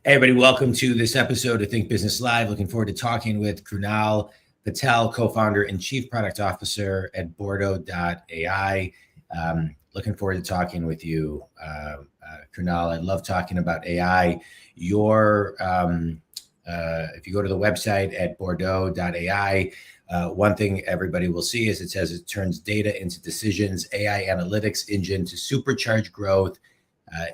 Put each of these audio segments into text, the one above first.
Hey, everybody, welcome to this episode of Think Business Live. Looking forward to talking with Krunal Patel, co-founder and chief product officer at Bordo.ai. Looking forward to talking with you, Krunal. I love talking about AI. If you go to the website at Bordo.ai, one thing everybody will see is it says it turns data into decisions, AI analytics engine to supercharge growth,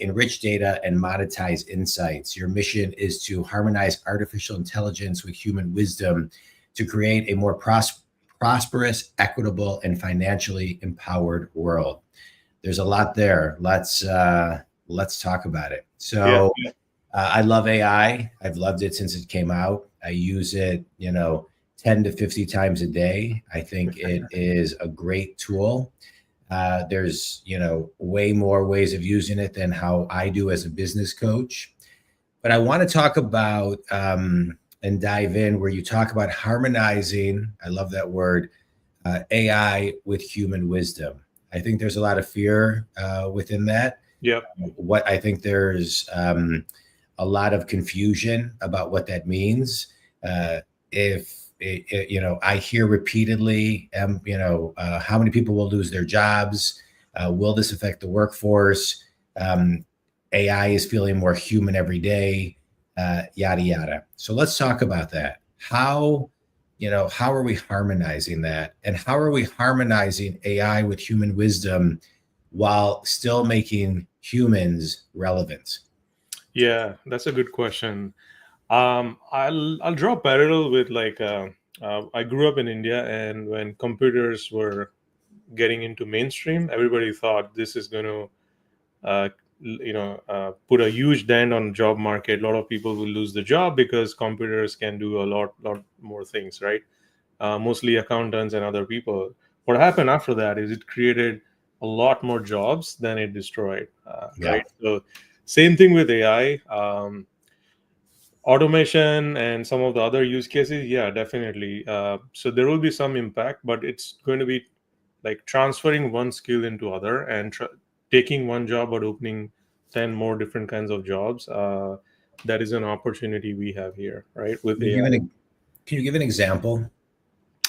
enrich data, and monetize insights. Your mission is to harmonize artificial intelligence with human wisdom to create a more prosperous, equitable, and financially empowered world. There's a lot there. Let's talk about it. So I love AI. I've loved it since it came out. I use it, 10 to 50 times a day. I think it is a great tool. There's, way more ways of using it than how I do as a business coach. But I want to talk about and dive in where you talk about harmonizing, I love that word, AI with human wisdom. I think there's a lot of fear within that. Yep. What I think there's a lot of confusion about what that means. I hear repeatedly, how many people will lose their jobs? Will this affect the workforce? AI is feeling more human every day, yada, yada. So let's talk about that. How are we harmonizing that? And how are we harmonizing AI with human wisdom while still making humans relevant? Yeah, that's a good question. I'll draw a parallel with I grew up in India, and when computers were getting into mainstream, everybody thought this is going to, put a huge dent on job market. A lot of people will lose the job because computers can do a lot more things, right? Mostly accountants and other people. What happened after that is it created a lot more jobs than it destroyed, right? So same thing with AI. Automation and some of the other use cases, yeah, definitely. So there will be some impact, but it's going to be like transferring one skill into other and taking one job but opening 10 more different kinds of jobs. That is an opportunity we have here, right? With AI. Can you give an example?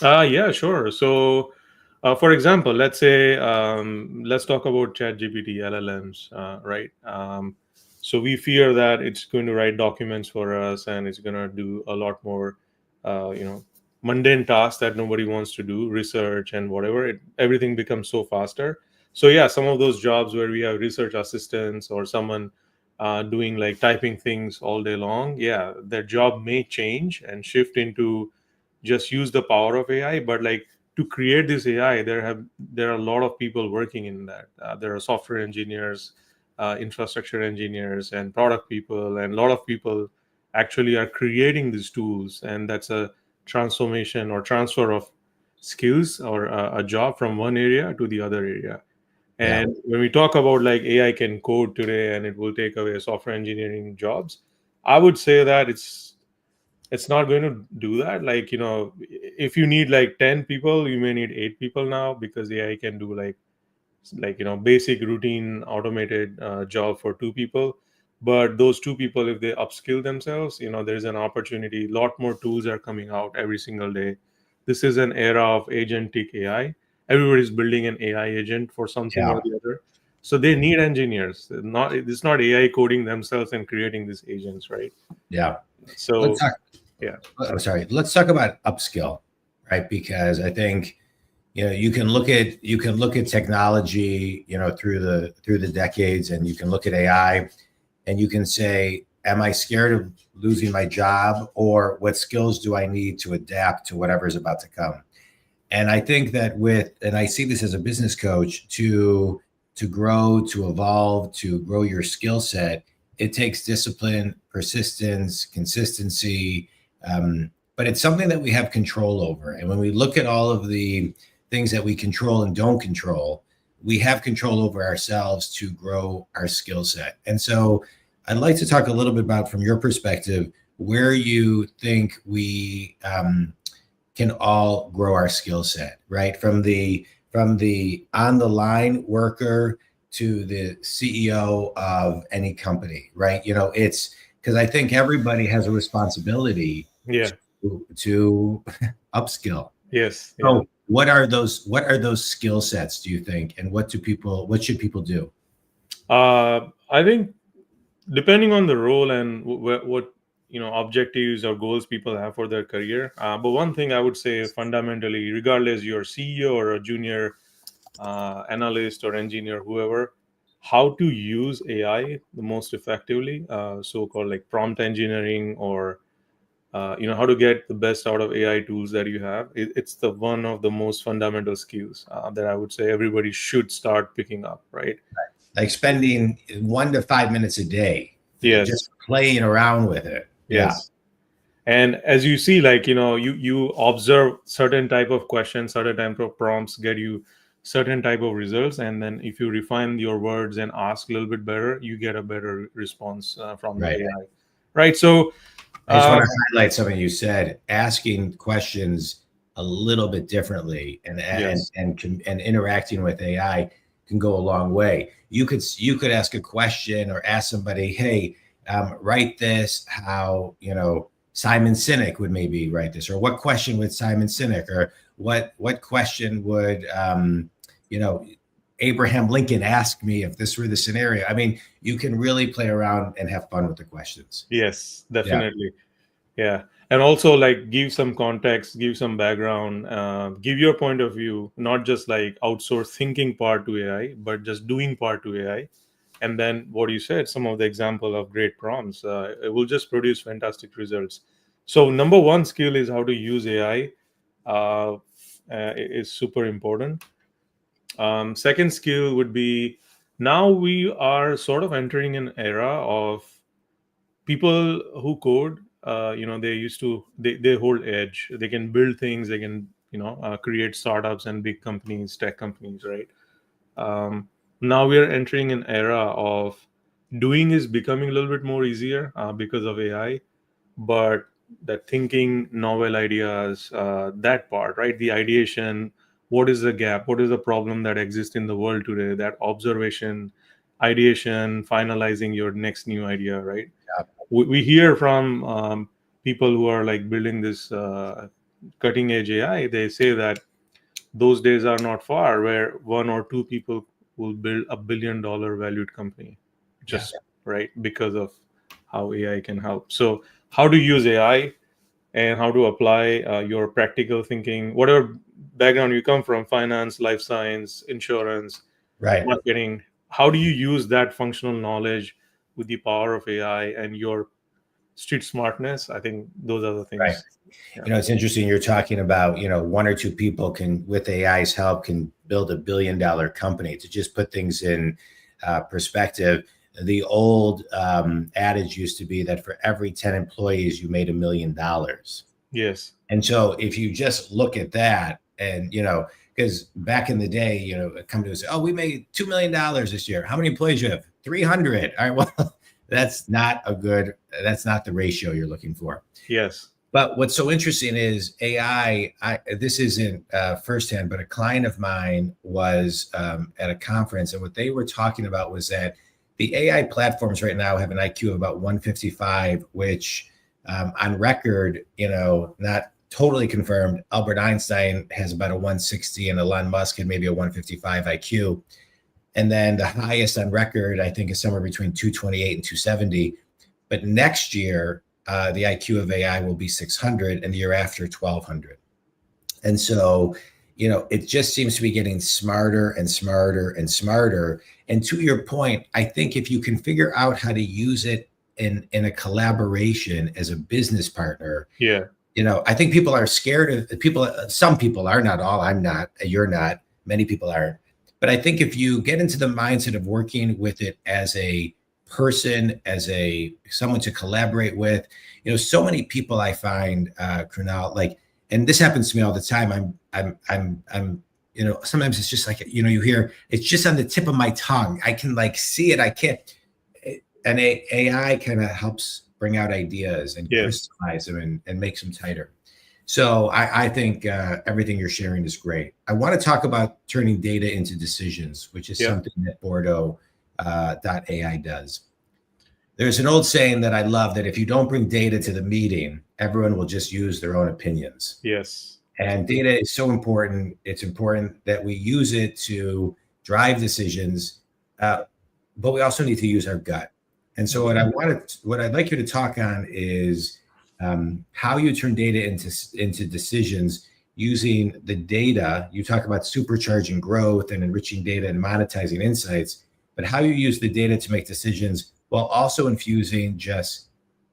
Yeah, sure. So, for example, let's say let's talk about ChatGPT, LLMs, right? So we fear that it's going to write documents for us, and it's going to do a lot more, mundane tasks that nobody wants to do, research and whatever. Everything becomes so faster. So yeah, some of those jobs where we have research assistants or someone doing like typing things all day long, yeah, their job may change and shift into just use the power of AI. But like to create this AI, there are a lot of people working in that. There are software engineers, infrastructure engineers, and product people, and a lot of people actually are creating these tools, and that's a transformation or transfer of skills or a job from one area to the other area. And when we talk about like AI can code today and it will take away software engineering jobs, I would say that it's not going to do that. Like, if you need like 10 people, you may need 8 people now, because AI can do basic routine automated job for 2 people. But those 2 people, if they upskill themselves, there's an opportunity. A lot more tools are coming out every single day. This is an era of agentic AI. Everybody's building an AI agent for something or the other. So they need engineers. It's not AI coding themselves and creating these agents, right? Yeah. So Let's talk about upskill, right? Because I think you can look at technology, through the decades, and you can look at AI, and you can say, am I scared of losing my job, or what skills do I need to adapt to whatever is about to come? And I think that and I see this as a business coach, to grow, to evolve, to grow your skill set, it takes discipline, persistence, consistency. But it's something that we have control over. And when we look at all of the things that we control and don't control, we have control over ourselves to grow our skill set. And so I'd like to talk a little bit about, from your perspective, where you think we can all grow our skill set, right? From the on the line worker to the CEO of any company, right? It's because I think everybody has a responsibility Yeah. to upskill. Yes. Yeah. So what are those skill sets, do you think, and what should people do? I think depending on the role and what objectives or goals people have for their career. But one thing I would say fundamentally, regardless you're CEO or a junior analyst or engineer, whoever, how to use AI the most effectively, so-called like prompt engineering, or how to get the best out of AI tools that you have. It's the one of the most fundamental skills that I would say everybody should start picking up, right? Like spending 1 to 5 minutes a day, Yes. just playing around with it. Yeah. Yes. And as you see, like you observe certain type of questions, certain type of prompts get you certain type of results, and then if you refine your words and ask a little bit better, you get a better response from the Right. AI, right? So I just want to highlight something you said, asking questions a little bit differently yes, and interacting with AI can go a long way. You could ask a question or ask somebody, hey, write this how, Simon Sinek would maybe write this, or what question would Simon Sinek, or what question would, Abraham Lincoln ask me if this were the scenario. I mean, you can really play around and have fun with the questions. yes, Yeah. definitely. Yeah. And also like give some context, give some background, give your point of view, not just like outsource thinking part to AI, but just doing part to AI. And then what you said, some of the example of great prompts, it will just produce fantastic results. So number one skill is how to use AI, is super important. Second skill would be, now we are sort of entering an era of people who code. They used to, they hold edge, they can build things, they can create startups and big companies, tech companies, right? Now we are entering an era of doing is becoming a little bit more easier because of AI, but that thinking novel ideas, that part, right? The ideation, what is the gap, what is the problem that exists in the world today, that observation, ideation, finalizing your next new idea, right? Yeah. We hear from people who are like building this cutting edge AI. They say that those days are not far where one or two people will build $1 billion valued company, Yeah. just right because of how AI can help. So how to use AI and how to apply your practical thinking, whatever background you come from, finance, life science, insurance, Right. marketing, how do you use that functional knowledge with the power of AI and your street smartness? I think those are the Right. things. Yeah. It's interesting. You're talking about, one or two people can, with AI's help, can build $1 billion company. To just put things in perspective, the old adage used to be that for every 10 employees, you made $1 million. Yes. And so if you just look at that and, because back in the day, a company would say, oh, we made $2 million this year. How many employees you have? 300. All right. Well, that's not the ratio you're looking for. Yes. But what's so interesting is AI, this isn't firsthand, but a client of mine was at a conference, and what they were talking about was that the AI platforms right now have an IQ of about 155, which on record, not totally confirmed, Albert Einstein has about a 160 and Elon Musk had maybe a 155 IQ. And then the highest on record, I think, is somewhere between 228 and 270. But next year, the IQ of AI will be 600, and the year after 1200. And so, it just seems to be getting smarter and smarter and smarter. And to your point, I think if you can figure out how to use it in a collaboration as a business partner, Yeah. I think people are scared of people. Some people are, not all. I'm not, you're not, many people aren't. But I think if you get into the mindset of working with it as a person, as someone to collaborate with, so many people I find, Krunal, like, and this happens to me all the time. I'm sometimes it's just like, you hear, it's just on the tip of my tongue. I can like see it. I can't, and AI kind of helps bring out ideas and Yes. crystallize them and makes them tighter. So I think everything you're sharing is great. I want to talk about turning data into decisions, which is something that Bordo.ai does. There's an old saying that I love, that if you don't bring data to the meeting, everyone will just use their own opinions. Yes. And data is so important. It's important that we use it to drive decisions, but we also need to use our gut. And so what I'd like you to talk on is how you turn data into decisions using the data. You talk about supercharging growth and enriching data and monetizing insights, but how you use the data to make decisions while also infusing just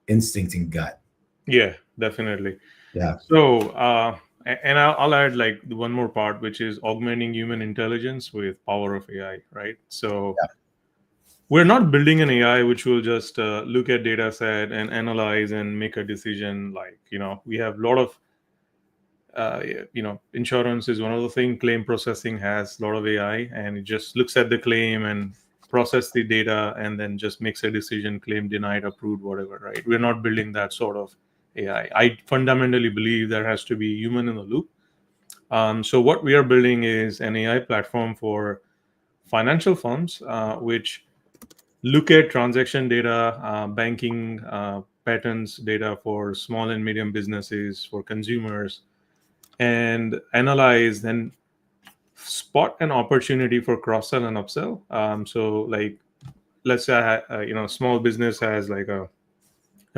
instinct and gut. Yeah, definitely. Yeah. So, and I'll add like one more part, which is augmenting human intelligence with power of AI, right? So Yeah. we're not building an AI which will just look at data set and analyze and make a decision. Like, we have a lot of, insurance is one of the things. Claim processing has a lot of AI, and it just looks at the claim and process the data and then just makes a decision, claim denied, approved, whatever, right? We're not building that sort of AI. I fundamentally believe there has to be human in the loop. So what we are building is an AI platform for financial firms, which look at transaction data, banking patterns data for small and medium businesses, for consumers, and analyze and spot an opportunity for cross sell and upsell. So, like, let's say small business has like a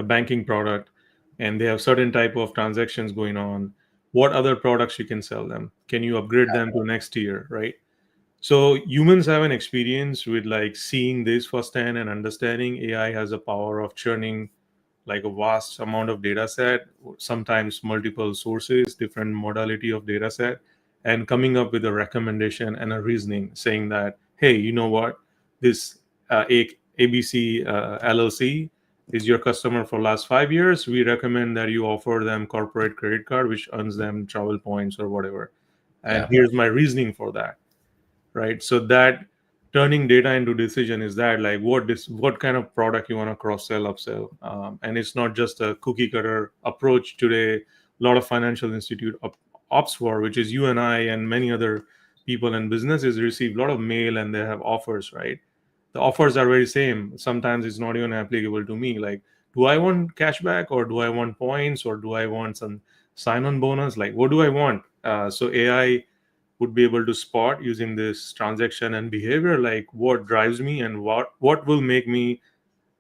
banking product, and they have certain type of transactions going on. What other products you can sell them? Can you upgrade them to next tier, right? So humans have an experience with like seeing this firsthand and understanding. AI has a power of churning like a vast amount of data set, sometimes multiple sources, different modality of data set, and coming up with a recommendation and a reasoning saying that, hey, you know what, this ABC LLC is your customer for last 5 years. We recommend that you offer them corporate credit card, which earns them travel points or whatever. And here's my reasoning for that, right? So that turning data into decision is that like what kind of product you want to cross sell, upsell, and it's not just a cookie cutter approach today. A lot of financial institute ops for, which is you and I and many other people and businesses receive a lot of mail and they have offers, right? The offers are very same. Sometimes it's not even applicable to me. Like, do I want cashback or do I want points or do I want some sign-on bonus? Like, what do I want? So AI would be able to spot using this transaction and behavior, like what drives me and what will make me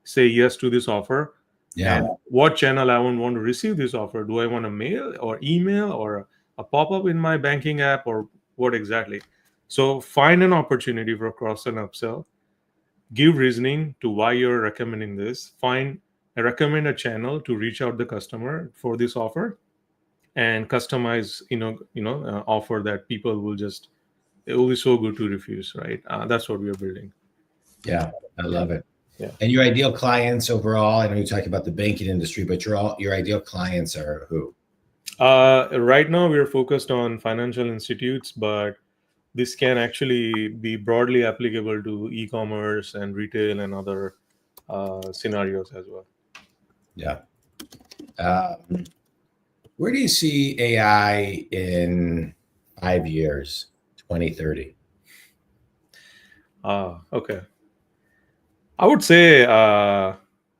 say yes to this offer, and what channel I want to receive this offer. Do I want a mail or email or a pop-up in my banking app, or what exactly? So find an opportunity for cross and upsell, give reasoning to why you're recommending this, recommend a channel to reach out the customer for this offer, and customize offer that people will just, it will be so good to refuse, right? That's what we are building. Yeah, I love it. Yeah. And your ideal clients overall, I know you talk about the banking industry, but your ideal clients are who? Right now we're focused on financial institutes, but this can actually be broadly applicable to e-commerce and retail and other scenarios as well. Yeah. Where do you see AI in 5 years, 2030? Okay. I would say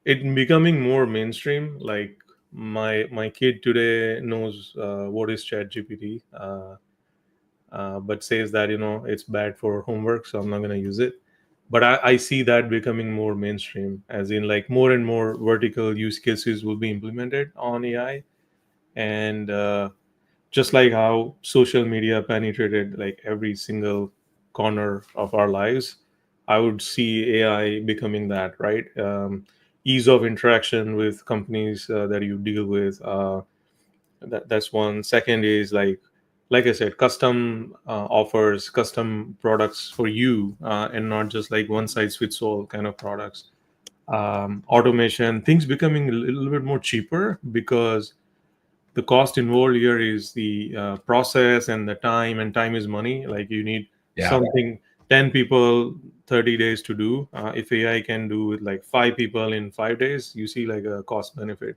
it becoming more mainstream. Like my kid today knows what is ChatGPT, but says that it's bad for homework, so I'm not going to use it. But I see that becoming more mainstream, as in like more and more vertical use cases will be implemented on AI, and just like how social media penetrated like every single corner of our lives, I would see AI becoming that, right? Ease of interaction with companies that you deal with. That's one. Second is like I said, custom offers, custom products for you, and not just like one size fits all kind of products. Automation, things becoming a little bit more cheaper because the cost involved here is the process and the time, and time is money. Like you need something 10 people 30 days to do. If AI can do with like 5 people in 5 days, you see like a cost benefit.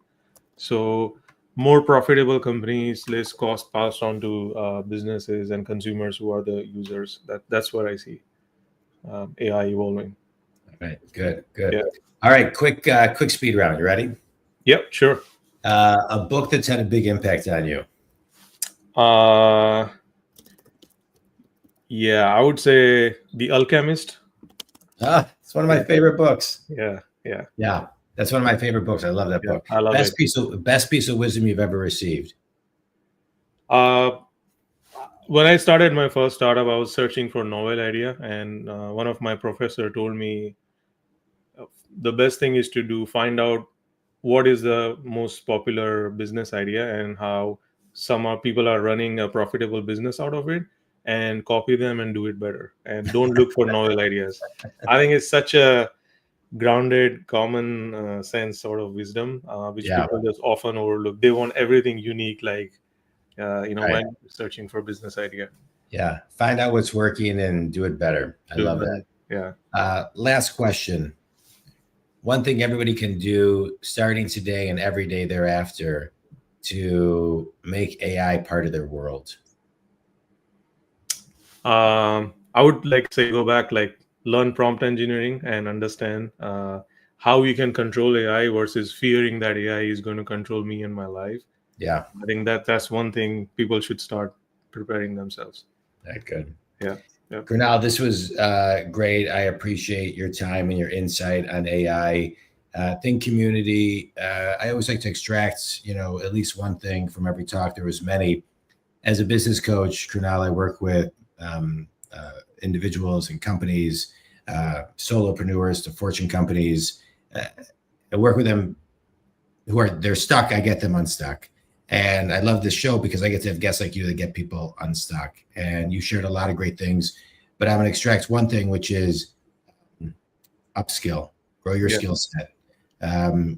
So more profitable companies, less cost passed on to businesses and consumers who are the users. That's what I see AI evolving. Right. Good. Good. Yeah. All right. Quick speed round. You ready? Yep, sure. A book that's had a big impact on you. Yeah, I would say The Alchemist. It's one of my favorite books. Yeah. Yeah. That's one of my favorite books. I love that book. I love best it. Best piece of wisdom you've ever received. When I started my first startup, I was searching for a novel idea, and one of my professor told me the best thing is to find out what is the most popular business idea and how people are running a profitable business out of it, and copy them and do it better, and don't look for novel ideas. I think it's such a grounded, common sense sort of wisdom, which people just often overlook. They want everything unique, like when searching for a business idea. Yeah, find out what's working and do it better. I love that. Yeah. Last question. One thing everybody can do starting today and every day thereafter to make AI part of their world. I would say go back, learn prompt engineering and understand how we can control AI versus fearing that AI is going to control me and my life. Yeah. I think that's one thing people should start preparing themselves. That's good. Yeah. Krunal, this was great. I appreciate your time and your insight on AI. Think community. I always like to extract, at least one thing from every talk. There was many. As a business coach, Krunal, I work with individuals and companies, solopreneurs to Fortune companies. I work with them they're stuck. I get them unstuck. And I love this show because I get to have guests like you that get people unstuck. And you shared a lot of great things, but I'm going to extract one thing, which is upskill, grow your skill set.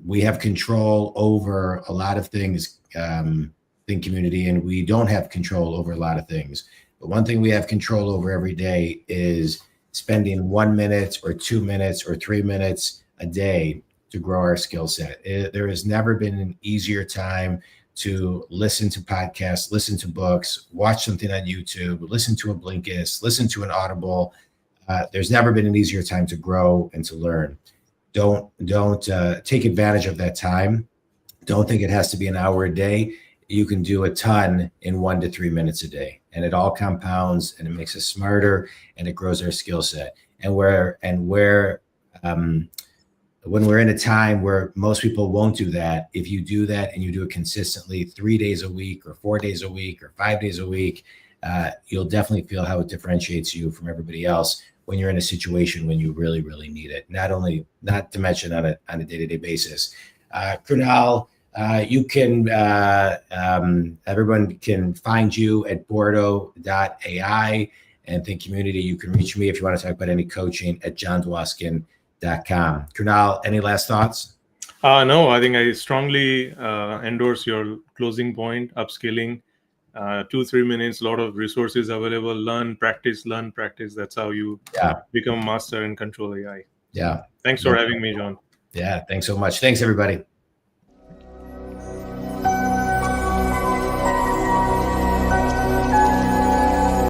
We have control over a lot of things, think community, and we don't have control over a lot of things. But one thing we have control over every day is spending 1 minute or 2 minutes or 3 minutes a day to grow our skill set. There has never been an easier time to listen to podcasts, listen to books, watch something on YouTube, listen to a Blinkist, listen to an Audible. There's never been an easier time to grow and to learn. Don't take advantage of that time. Don't think it has to be an hour a day. You can do a ton in 1 to 3 minutes a day, and it all compounds and it makes us smarter and it grows our skill set. When we're in a time where most people won't do that, if you do that and you do it consistently 3 days a week or 4 days a week or 5 days a week, you'll definitely feel how it differentiates you from everybody else when you're in a situation when you really, really need it. Not to mention on a day-to-day basis. Krunal, you can, everyone can find you at Bordo.ai, and Think Community. You can reach me if you want to talk about any coaching at JonDwoskin.com. Krunal, any last thoughts? No, I think I strongly endorse your closing point, upskilling. 2-3 minutes, a lot of resources available. Learn, practice. That's how you become master and control AI. Yeah. Thanks for having me, John. Yeah, thanks so much. Thanks, everybody.